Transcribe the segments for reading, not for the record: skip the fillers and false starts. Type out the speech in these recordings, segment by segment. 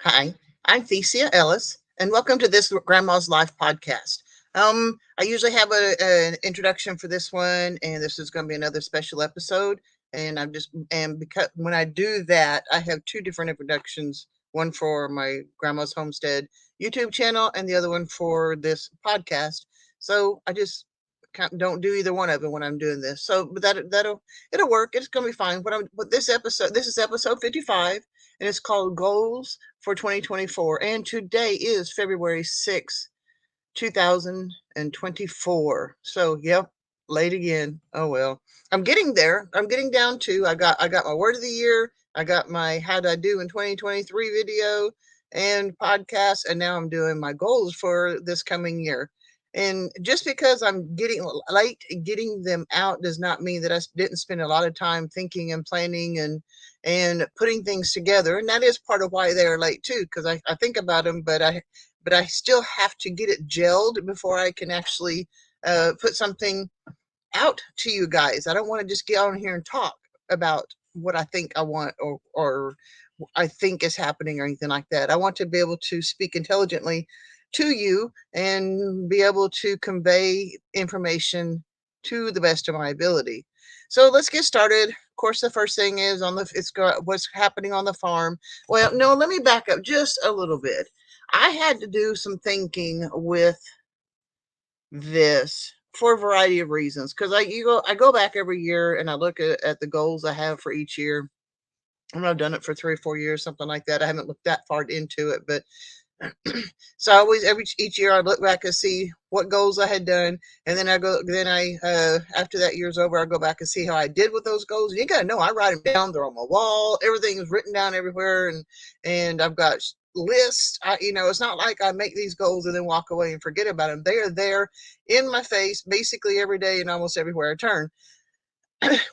Hi, I'm theciaellis, and welcome to this Grandma's Life podcast. I usually have an introduction for this one, and this is going to be another special episode. And because when I do that, I have two different introductions: one for my Grandma's Homestead YouTube channel, and the other one for this podcast. So I just don't do either one of them when I'm doing this. So, but it'll work. It's going to be fine. But this is episode 55, and it's called Goals for 2024. And today is February 6th, 2024. So, yep, late again. Oh well. I'm getting there. I'm getting down to I got my word of the year. I got my how did I do in 2023 video and podcast, and now I'm doing my goals for this coming year. And just because I'm getting late getting them out does not mean that I didn't spend a lot of time thinking and planning and putting things together. And that is part of why they are late too, because I think about them, but I still have to get it gelled before I can actually put something out to you guys. I don't want to just get on here and talk about what I think I want or I think is happening or anything like that. I want to be able to speak intelligently to you and be able to convey information to the best of my ability. So let's get started. Of course, the first thing is what's happening on the farm. Well, no, let me back up just a little bit. I had to do some thinking with this for a variety of reasons because I go back every year and I look at the goals I have for each year. I've done it for 3 or 4 years, something like that. I haven't looked that far into it, but so I always every each year I look back and see what goals I had done, and then I after that year's over, I go back and see how I did with those goals. And you gotta know I write them down; they're on my wall. Everything is written down everywhere, and I've got lists. It's not like I make these goals and then walk away and forget about them. They are there in my face basically every day and almost everywhere I turn,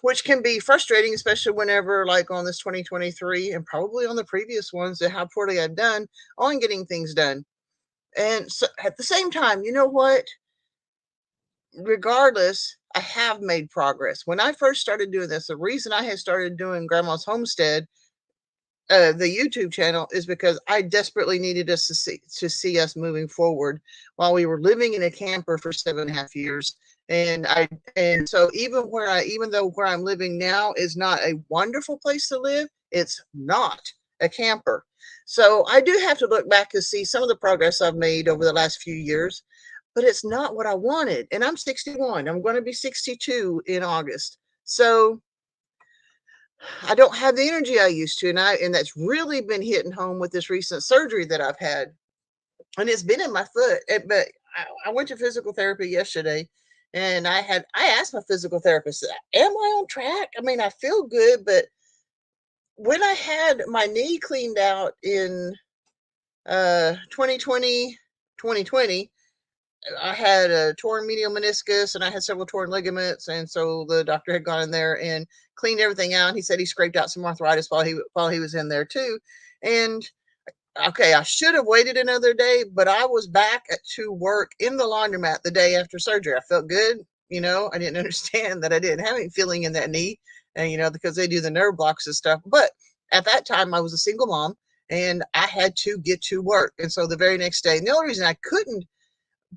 which can be frustrating, especially whenever, like on this 2023 and probably on the previous ones, that how poorly I've done on getting things done. And so at the same time, you know what? Regardless, I have made progress. When I first started doing this, the reason I had started doing Grandma's Homestead, the YouTube channel, is because I desperately needed us to see us moving forward while we were living in a camper for 7.5 years. And so even though where I'm living now is not a wonderful place to live, it's not a camper. So I do have to look back and see some of the progress I've made over the last few years, but it's not what I wanted. And I'm 61. I'm going to be 62 in August. So I don't have the energy I used to, and that's really been hitting home with this recent surgery that I've had, and it's been in my foot. But I went to physical therapy yesterday, and I asked my physical therapist, "Am I on track? I mean, I feel good, but when I had my knee cleaned out in 2020, 2020, I had a torn medial meniscus and I had several torn ligaments, and so the doctor had gone in there and cleaned everything out. He said he scraped out some arthritis while he was in there too. And okay, I should have waited another day, but I was back to work in the laundromat the day after surgery. I felt good. I didn't understand that I didn't have any feeling in that knee, and because they do the nerve blocks and stuff. But at that time, I was a single mom, and I had to get to work. And so the very next day, and the only reason I couldn't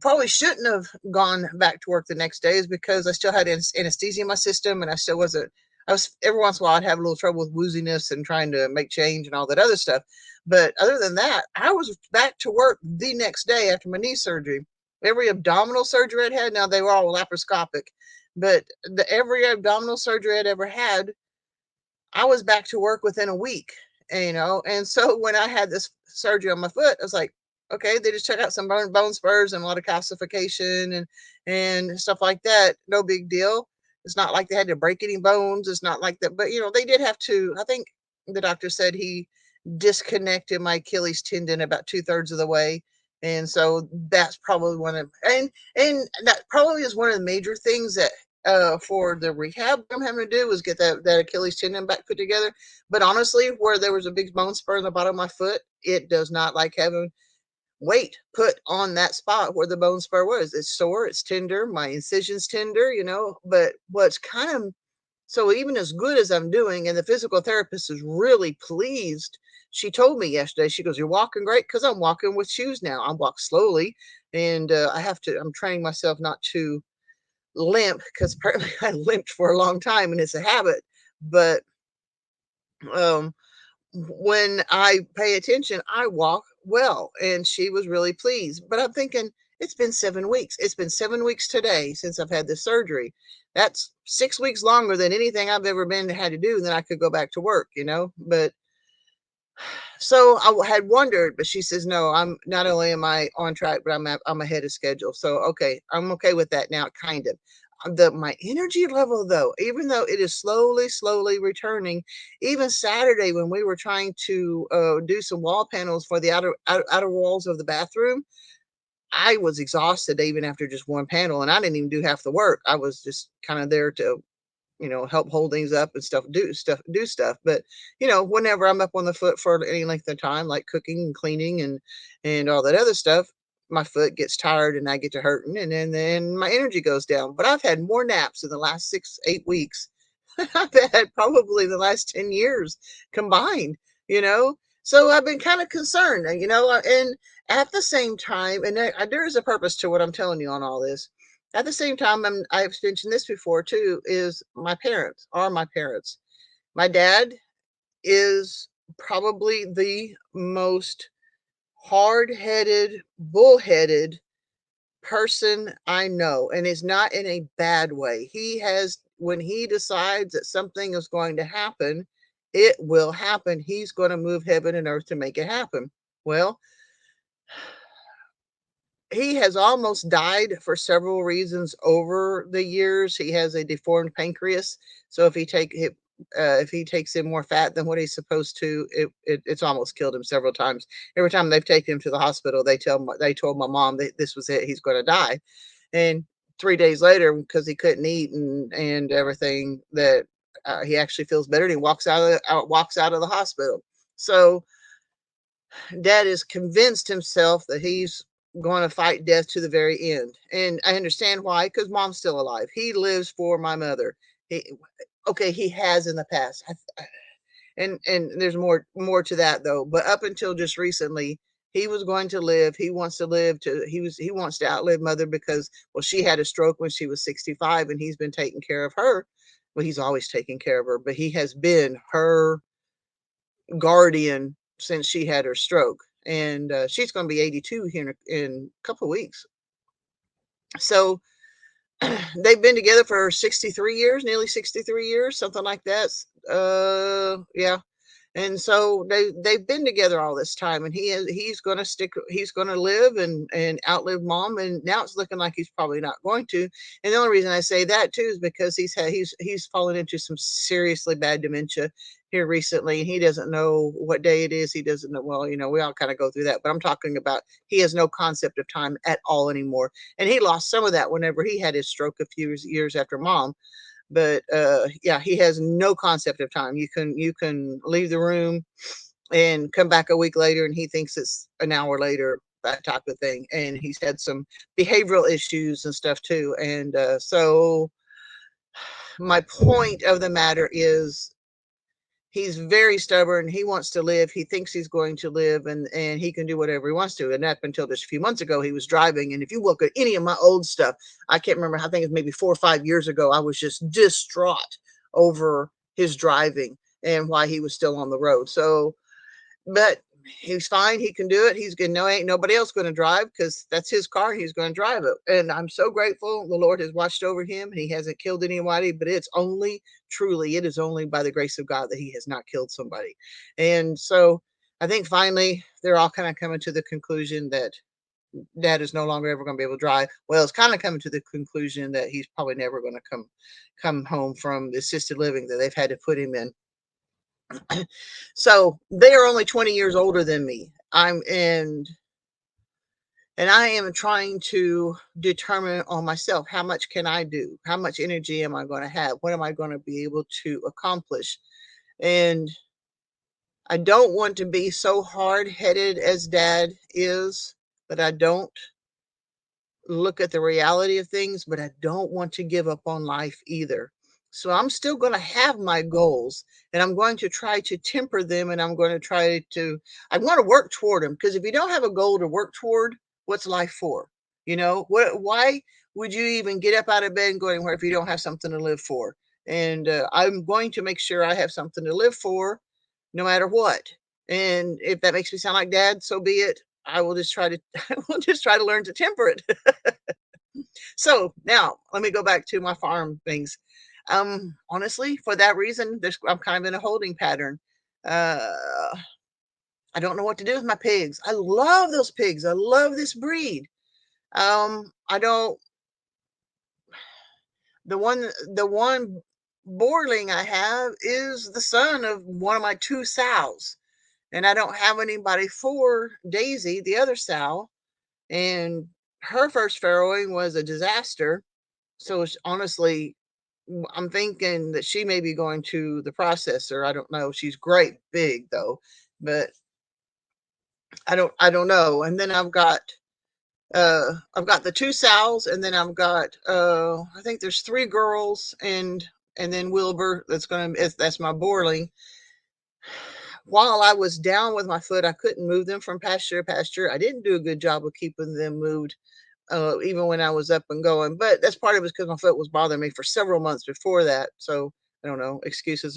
probably shouldn't have gone back to work the next day is because I still had anesthesia in my system, and I still wasn't. I was every once in a while I'd have a little trouble with wooziness and trying to make change and all that other stuff. But other than that, I was back to work the next day after my knee surgery. Every abdominal surgery I'd had, now they were all laparoscopic, but every abdominal surgery I'd ever had, I was back to work within a week, and so when I had this surgery on my foot, I was like, okay, they just took out some bone spurs and a lot of calcification and stuff like that. No big deal. It's not like they had to break any bones. It's not like that, but they did have to. I think the doctor said he disconnected my Achilles tendon about 2/3 of the way. And so that's probably and that probably is one of the major things that for the rehab I'm having to do was get that Achilles tendon back put together. But honestly, where there was a big bone spur in the bottom of my foot, it does not like having weight put on that spot where the bone spur was. It's sore, it's tender, my incision's tender, but what's kind of so even as good as I'm doing, and the physical therapist is really pleased, she told me yesterday, she goes, "You're walking great," because I'm walking with shoes now. I walk slowly, and I'm training myself not to limp, because apparently I limped for a long time and it's a habit. But um, when I pay attention, I walk well. And she was really pleased. But I'm thinking, it's been 7 weeks. It's been 7 weeks today since I've had this surgery. That's 6 weeks longer than anything I've ever been had to do. And then I could go back to work, But so I had wondered, but she says, no, I'm not only am I on track, but I'm ahead of schedule. So, okay, I'm okay with that now, kind of. My energy level, though, even though it is slowly returning, even Saturday when we were trying to do some wall panels for the outer walls of the bathroom, I was exhausted even after just one panel, and I didn't even do half the work. I was just kind of there to help hold things up and do stuff. But, whenever I'm up on the foot for any length of time, like cooking and cleaning and all that other stuff, my foot gets tired and I get to hurting, and then my energy goes down. But I've had more naps in the last 6, 8 weeks than I've had probably the last 10 years combined, you know? So I've been kind of concerned, and at the same time, and there is a purpose to what I'm telling you on all this. At the same time, I've mentioned this before too, is my parents are my parents. My dad is probably the most hard-headed, bullheaded person I know, and is not in a bad way. When he decides that something is going to happen, it will happen. He's going to move heaven and earth to make it happen. Well, he has almost died for several reasons over the years. He has a deformed pancreas, so if he takes in more fat than what he's supposed to, it's almost killed him several times. Every time they've taken him to the hospital, they told my mom that this was it, he's going to die. And 3 days later, because he couldn't eat and everything, that he actually feels better, and he walks out of the hospital. So Dad is convinced himself that he's going to fight death to the very end. And I understand why, because Mom's still alive. He lives for my mother. He has in the past. And there's more to that, though. But up until just recently, he was going to live. He wants to live he wants to outlive Mother, because, well, she had a stroke when she was 65, and he's been taking care of her. Well, he's always taken care of her, but he has been her guardian since she had her stroke. And she's going to be 82 here in a couple of weeks. So they've been together for 63 years, nearly 63 years, something like that. Yeah. And so they've been together all this time, and he's going to live and outlive Mom. And now it's looking like he's probably not going to. And the only reason I say that too is because he's fallen into some seriously bad dementia here recently, and he doesn't know what day it is. He doesn't know. Well, we all kind of go through that, but I'm talking about he has no concept of time at all anymore. And he lost some of that whenever he had his stroke a few years after Mom. But yeah, he has no concept of time. You can leave the room and come back a week later, and he thinks it's an hour later, that type of thing. And he's had some behavioral issues and stuff too. And so my point of the matter is, he's very stubborn. He wants to live. He thinks he's going to live, and he can do whatever he wants to. And up until just a few months ago, he was driving. And if you look at any of my old stuff, I can't remember, I think it's maybe 4 or 5 years ago, I was just distraught over his driving and why he was still on the road. So, but he's fine. He can do it. He's going to ain't nobody else going to drive, because that's his car. He's going to drive it. And I'm so grateful the Lord has watched over him, and he hasn't killed anybody. But it is only by the grace of God that he has not killed somebody. And so I think finally they're all kind of coming to the conclusion that Dad is no longer ever going to be able to drive. Well, it's kind of coming to the conclusion that he's probably never going to come home from the assisted living that they've had to put him in. So they are only 20 years older than me. And I am trying to determine on myself, how much can I do? How much energy am I going to have? What am I going to be able to accomplish? And I don't want to be so hard-headed as Dad is, that I don't look at the reality of things, but I don't want to give up on life either. So I'm still going to have my goals, and I'm going to try to temper them, and I'm going to try to, I want to work toward them, because if you don't have a goal to work toward, what's life for? Why would you even get up out of bed and go anywhere if you don't have something to live for? And I'm going to make sure I have something to live for no matter what. And if that makes me sound like dad, so be it. I will just try to, I will just try to learn to temper it. So now let me go back to my farm things. Honestly, for that reason, I'm kind of in a holding pattern. Uh, I don't know what to do with my pigs. I love those pigs. I love this breed. I don't, the one boarling I have is the son of one of my two sows, and I don't have anybody for Daisy, the other sow, and her first farrowing was a disaster. So honestly, I'm thinking that she may be going to the processor. I don't know. She's great big though, but I don't know. And then I've got the two sows, and then I've got I think there's three girls, and then Wilbur, that's my boarling. While I was down with my foot, I couldn't move them from pasture to pasture. I didn't do a good job of keeping them moved, even when I was up and going. But that's part of it, because my foot was bothering me for several months before that. So I don't know, excuses,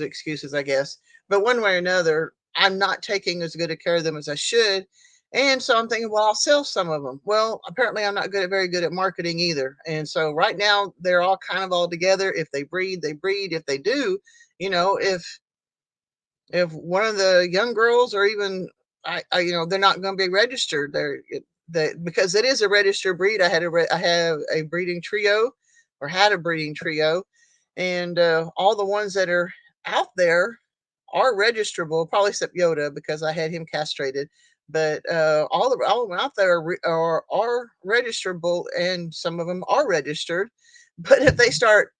I guess. But one way or another, I'm not taking as good a care of them as I should. And so I'm thinking, well, I'll sell some of them. Well, apparently I'm not very good at marketing either. And so right now they're all kind of all together. If they breed, they breed. If they do, if one of the young girls, or even they're not going to be registered. Because it is a registered breed. I have a breeding trio, or had a breeding trio, and all the ones that are out there are registrable. Probably except Yoda, because I had him castrated. But all of them out there are registrable, and some of them are registered. But if they start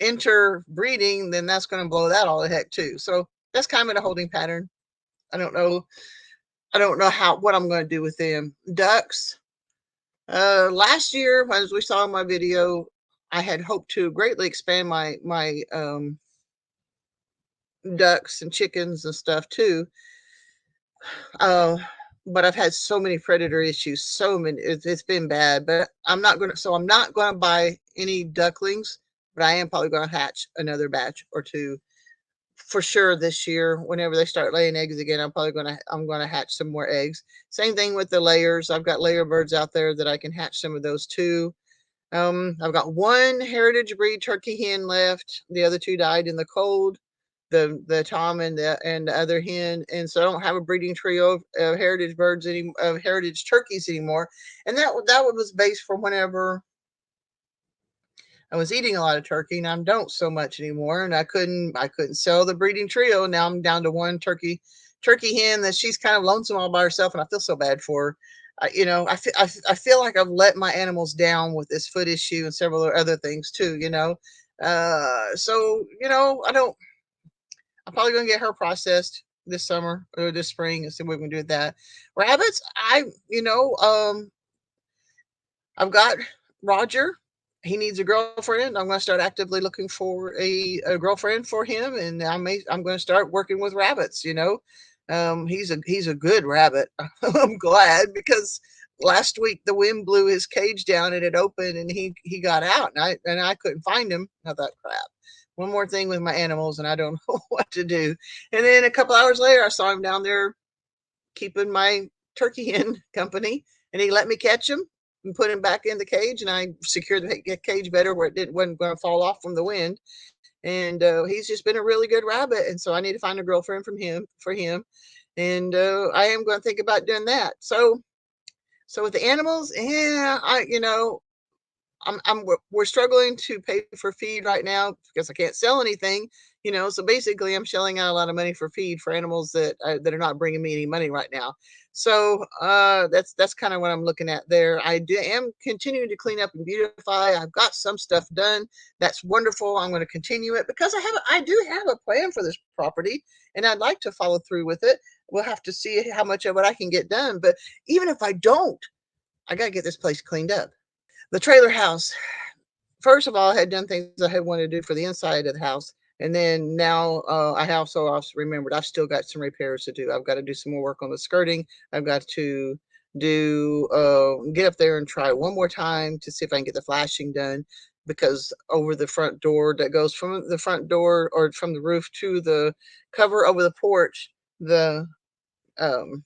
interbreeding, then that's going to blow that all the heck too. So that's kind of in a holding pattern. I don't know. I don't know what I'm going to do with them. Ducks. Last year, as we saw in my video, I had hoped to greatly expand my ducks and chickens and stuff too. Uh, but I've had so many predator issues. So many. It's been bad. But I'm not going to. So I'm not going to buy any ducklings. But I am probably going to hatch another batch or two for sure this year. Whenever they start laying eggs again, I'm gonna hatch some more eggs. Same thing with the layers. I've got layer birds out there that I can hatch some of those too. I've got one heritage breed turkey hen left. The other two died in the cold. The Tom and the other hen, and so I don't have a breeding trio of heritage of heritage turkeys anymore. And that was based from whenever I was eating a lot of turkey, and I don't so much anymore. And I couldn't sell the breeding trio. Now I'm down to one turkey hen that she's kind of lonesome all by herself, and I feel so bad for her. I feel like I've let my animals down with this foot issue and several other things too. So I don't. I'm probably gonna get her processed this summer or this spring and see what we can do with that. Rabbits, I've got Roger. He needs a girlfriend. I'm going to start actively looking for a girlfriend for him, and I'm going to start working with rabbits. He's a good rabbit. I'm glad, because last week the wind blew his cage down and it opened, and he got out, and I couldn't find him. I thought, crap. One more thing with my animals, and I don't know what to do. And then a couple hours later, I saw him down there keeping my turkey hen company, and he let me catch him and put him back in the cage, and I secured the cage better where wasn't going to fall off from the wind. And he's just been a really good rabbit, and so I need to find a girlfriend for him, and I am going to think about doing that. So with the animals, yeah, we're struggling to pay for feed right now because I can't sell anything. So basically I'm shelling out a lot of money for feed for animals that are not bringing me any money right now. So that's kind of what I'm looking at there. Am continuing to clean up and beautify. I've got some stuff done. That's wonderful. I'm going to continue it because I do have a plan for this property, and I'd like to follow through with it. We'll have to see how much of it I can get done. But even if I don't, I got to get this place cleaned up. The trailer house. first of all, I had done things I had wanted to do for the inside of the house. And then now I have also remembered I've still got some repairs to do. I've got to do some more work on the skirting. I've got to get up there and try one more time to see if I can get the flashing done, because over the front door that goes from the front door or from the roof to the cover over the porch, the um,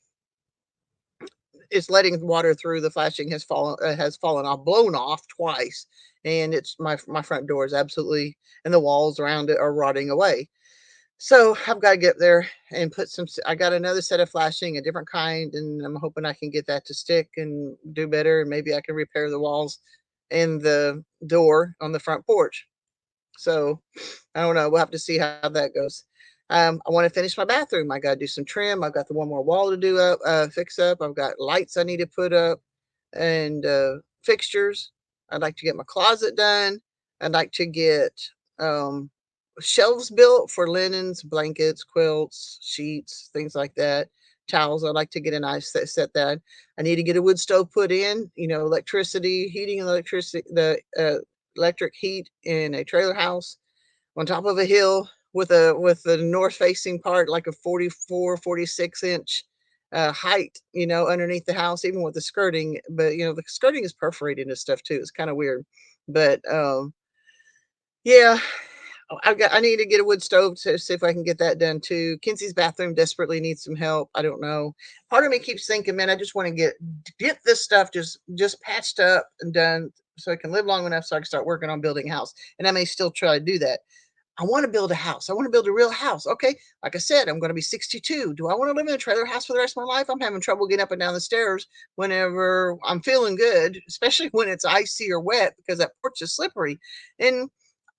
it's letting water through. The flashing has fallen off, blown off twice, and it's my front door is absolutely, and the walls around it are rotting away. So I've got to get there and put some. I got another set of flashing, a different kind, and I'm hoping I can get that to stick and do better. And maybe I can repair the walls and the door on the front porch. So I don't know. We'll have to see how that goes. I want to finish my bathroom. I got to do some trim. I've got the one more wall to do up, fix up. I've got lights I need to put up and fixtures. I'd like to get my closet done. I'd like to get um, shelves built for linens, blankets, quilts, sheets, things like that. Towels. I'd like to get a nice set that. I need to get a wood stove put in. You know, electricity, heating, electricity, the electric heat in a trailer house on top of a hill with the north facing part like a 44, 46 inch height, you know, underneath the house, even with the skirting. But you know, the skirting is perforated and stuff too. It's kind of weird. But yeah, I need to get a wood stove to see if I can get that done too. Kenzie's bathroom desperately needs some help. I don't know. Part of me keeps thinking, man, I just want to get this stuff just patched up and done so I can live long enough so I can start working on building a house. And I may still try to do that. I want to build a house. I want to build a real house. Okay. Like I said, I'm going to be 62. Do I want to live in a trailer house for the rest of my life? I'm having trouble getting up and down the stairs whenever I'm feeling good, especially when it's icy or wet because that porch is slippery. And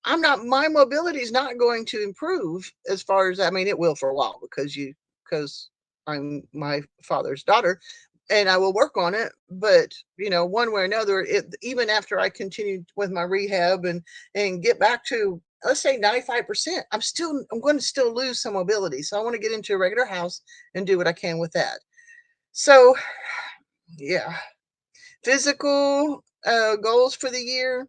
my mobility is not going to improve as far as, I mean, it will for a while because I'm my father's daughter and I will work on it. But, you know, one way or another, even after I continue with my rehab and get back to, let's say 95%, I'm going to still lose some mobility. So I want to get into a regular house and do what I can with that. So, yeah, physical goals for the year.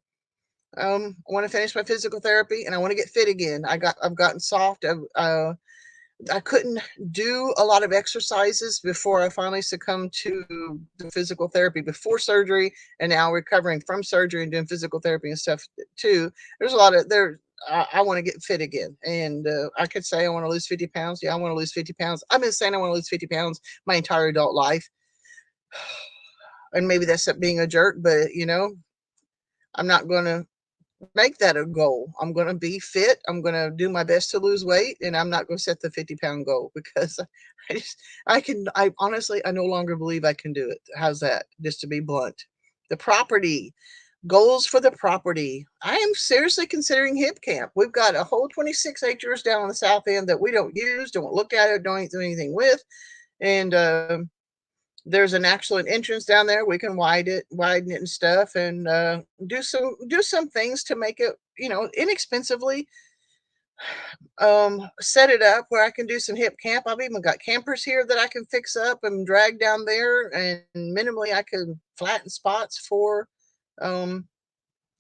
I want to finish my physical therapy and I want to get fit again. I've gotten soft. I couldn't do a lot of exercises before I finally succumbed to the physical therapy before surgery, and now recovering from surgery and doing physical therapy and stuff too. There's a lot of there. I want to get fit again, and I could say I want to lose 50 pounds. Yeah, I want to lose 50 pounds. I've been saying I want to lose 50 pounds my entire adult life, and maybe that's being a jerk, but you know, I'm not going to make that a goal. I'm going to be fit. I'm going to do my best to lose weight, and I'm not going to set the 50-pound goal because I honestly, I no longer believe I can do it. How's that? Just to be blunt. The property, goals for the property. I am seriously considering hip camp. We've got a whole 26 acres down on the south end that we don't use, don't look at it, don't do anything with. And, there's an excellent entrance down there. We can widen it and stuff, and do some things to make it, you know, inexpensively. Set it up where I can do some hip camp. I've even got campers here that I can fix up and drag down there, and minimally I can flatten spots for um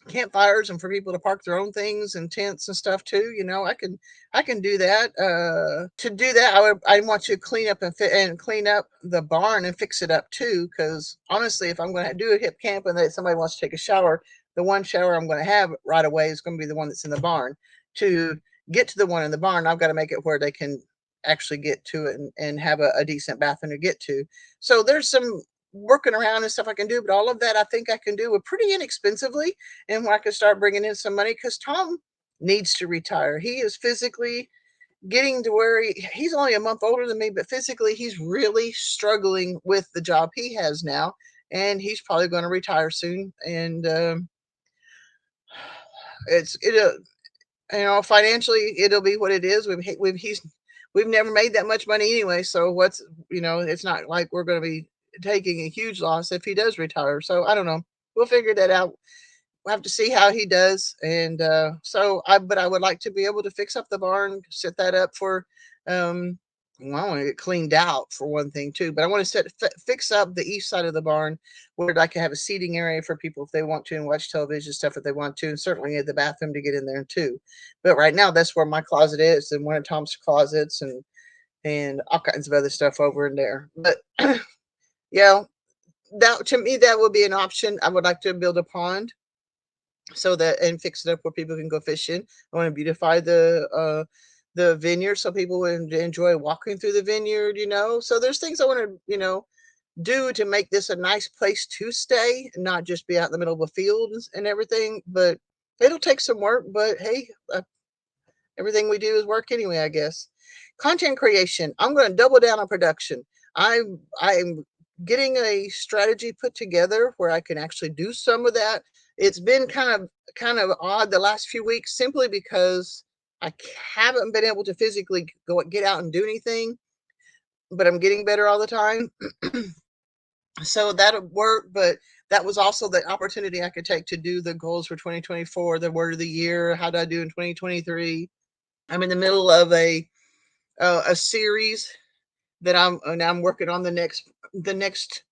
campfires and for people to park their own things and tents and stuff too. You know, I can do that. To do that, I want to clean up and clean up the barn and fix it up too. Because honestly, if I'm going to do a hip camp and that somebody wants to take a shower, the one shower I'm going to have right away is going to be the one that's in the barn. To get to the one in the barn, I've got to make it where they can actually get to it and have a decent bathroom to get to. So there's some working around and stuff I can do, but all of that I think I can do pretty inexpensively, and where I can start bringing in some money because Tom needs to retire. He is physically getting to where he's only a month older than me, but physically he's really struggling with the job he has now, and he's probably going to retire soon. And it's it you know, financially it'll be what it is. We've never made that much money anyway, so what's, you know, it's not like we're going to be taking a huge loss if he does retire. So I don't know. We'll figure that out. We'll have to see how he does. And but I would like to be able to fix up the barn, set that up for um Well, I want to get cleaned out for one thing too, but I want to fix up the east side of the barn where I can have a seating area for people if they want to and watch television stuff if they want to, and certainly at the bathroom to get in there too. But right now, that's where my closet is, and one of Tom's closets, and all kinds of other stuff over in there. But yeah, that to me that would be an option. I would like to build a pond so that and fix it up where people can go fishing. I want to beautify the vineyard so people would enjoy walking through the vineyard, So there's things I want to, do to make this a nice place to stay, and not just be out in the middle of a field and everything. But it'll take some work, but hey, everything we do is work anyway, I guess. Content creation. I'm going to double down on production. I'm getting a strategy put together where I can actually do some of that. It's been kind of odd the last few weeks simply because I haven't been able to physically get out and do anything, but I'm getting better all the time. So that'll work, but that was also the opportunity I could take to do the goals for 2024, the word of the year, how did I do in 2023. I'm in the middle of a series that I'm working on the next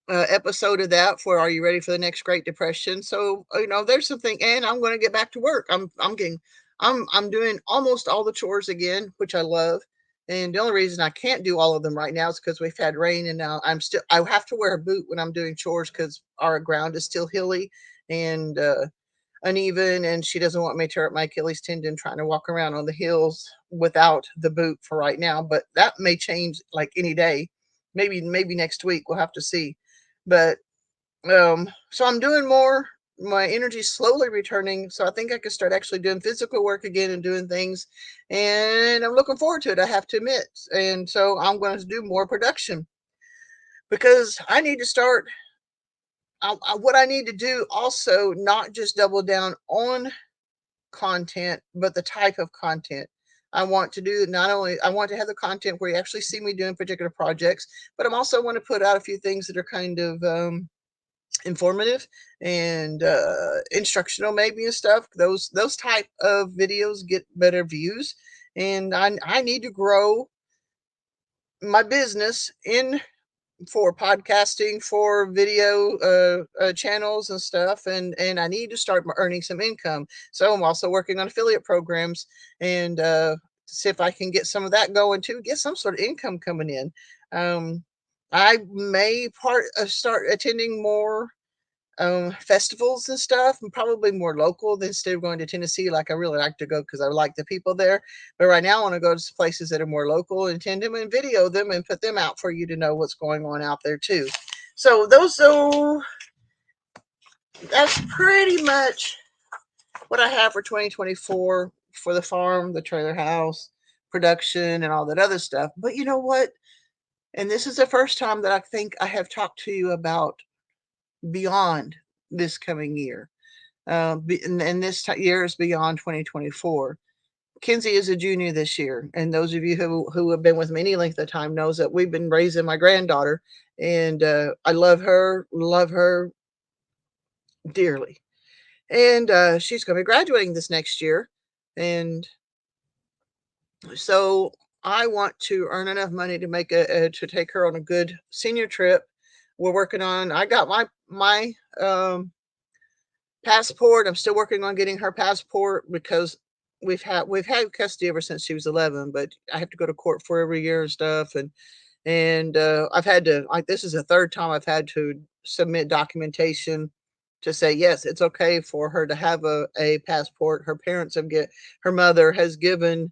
episode of that for Are You Ready for the Next Great Depression? So there's something, and I'm going to get back to work. I'm doing almost all the chores again, which I love. And the only reason I can't do all of them right now is because we've had rain, and now I have to wear a boot when I'm doing chores because our ground is still hilly and uneven, and she doesn't want me to tear up my Achilles tendon trying to walk around on the hills without the boot for right now. But that may change like any day. Maybe next week. We'll have to see. But so I'm doing more. My energy's slowly returning, so I think I can start actually doing physical work again and doing things. And I'm looking forward to it, I have to admit. And so I'm going to do more production because I need to start. What I need to do also, not just double down on content, but the type of content. I want to do not only I want to have the content where you actually see me doing particular projects, but I'm also want to put out a few things that are kind of informative and instructional maybe and stuff. Those type of videos get better views, and I need to grow my business in for podcasting, for video channels and stuff, and I need to start earning some income. So I'm also working on affiliate programs and see if I can get some of that going too, get some sort of income coming in. I may start attending more festivals and stuff, and probably more local than instead of going to Tennessee. Like I really like to go because I like the people there. But right now I want to go to places that are more local and attend them and video them and put them out for you to know what's going on out there too. So that's pretty much what I have for 2024 for the farm, the trailer house, production, and all that other stuff. But you know what? And this is the first time that I think I have talked to you about beyond this coming year. And this year is beyond 2024. Kinsey is a junior this year, and those of you who have been with me any length of time knows that we've been raising my granddaughter, and I love her dearly. And she's going to be graduating this next year, and so I want to earn enough money to to take her on a good senior trip. We're working on. I got my passport. I'm still working on getting her passport because we've had custody ever since she was 11, but I have to go to court for every year and stuff, and I've had to, like, this is the third time I've had to submit documentation to say yes, it's okay for her to have a passport. Her mother has given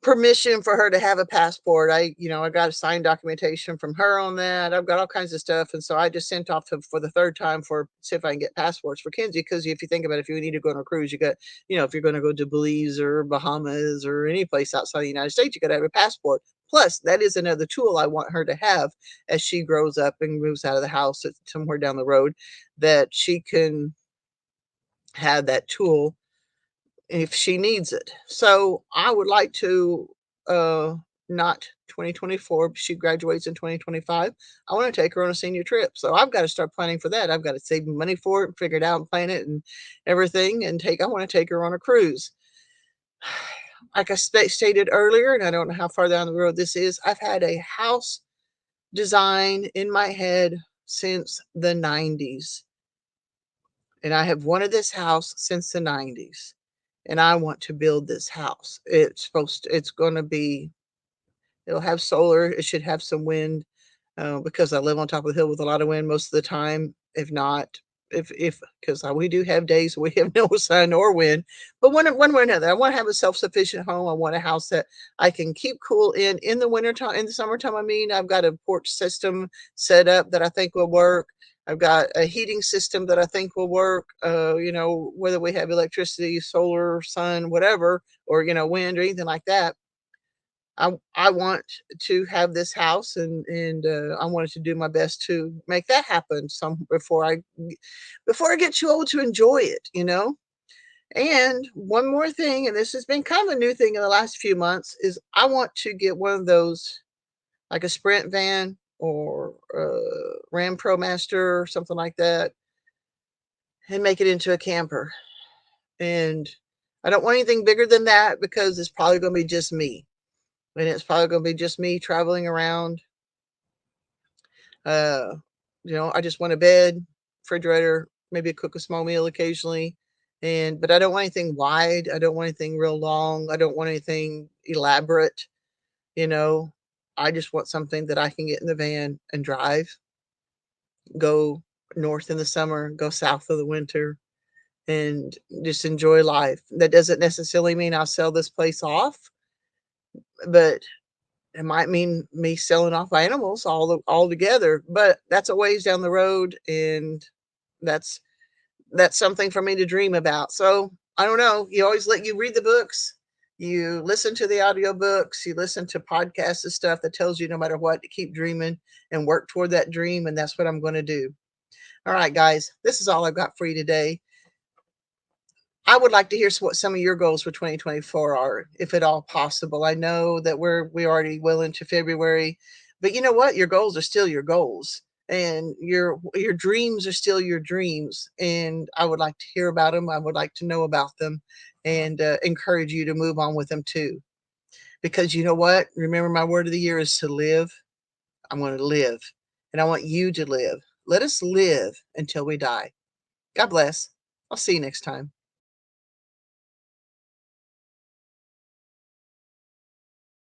permission for her to have a passport. I got a signed documentation from her on that. I've got all kinds of stuff. And so I just sent off for the third time for see if I can get passports for Kinsey. Because if you think about it, if you need to go on a cruise, you got, if you're going to go to Belize or Bahamas or any place outside the United States, you got to have a passport. Plus, that is another tool I want her to have as she grows up and moves out of the house somewhere down the road, that she can have that tool if she needs it. So I would like to, not 2024, she graduates in 2025. I want to take her on a senior trip. So I've got to start planning for that. I've got to save money for it, figure it out and plan it and everything. I want to take her on a cruise. like I stated earlier, and I don't know how far down the road this is, I've had a house design in my head since the 90s. And I have wanted this house since the 90s. And I want to build this house. It's going to be, it'll have solar. It should have some wind, because I live on top of the hill with a lot of wind most of the time. If not, because we do have days we have no sun or wind, but one way or another, I want to have a self-sufficient home. I want a house that I can keep cool in the wintertime, in the summertime. I mean, I've got a porch system set up that I think will work. I've got a heating system that I think will work. Whether we have electricity, solar, sun, whatever, or wind or anything like that. I want to have this house, and I wanted to do my best to make that happen some before I get too old to enjoy it. And one more thing, and this has been kind of a new thing in the last few months, is I want to get one of those, like a Sprint van or Ram ProMaster or something like that, and make it into a camper. And I don't want anything bigger than that because it's probably going to be just me. And it's probably going to be just me traveling around. Uh, I just want a bed, refrigerator, maybe cook a small meal occasionally. But I don't want anything wide. I don't want anything real long. I don't want anything elaborate. You know, I just want something that I can get in the van and drive, go north in the summer, go south of the winter, and just enjoy life. That doesn't necessarily mean I'll sell this place off, but it might mean me selling off animals all together. But that's a ways down the road, and that's that's something for me to dream about. So I don't know. You read the books, you listen to the audio books, you listen to podcasts and stuff that tells you no matter what to keep dreaming and work toward that dream. And that's what I'm going to do. All right, guys, this is all I've got for you today. I would like to hear what some of your goals for 2024 are, if at all possible. I know that we already well into February, but you know what? Your goals are still your goals, and your dreams are still your dreams. And I would like to hear about them. I would like to know about them, and encourage you to move on with them too. Because you know what? Remember, my word of the year is to live. I want to live, and I want you to live. Let us live until we die. God bless. I'll see you next time.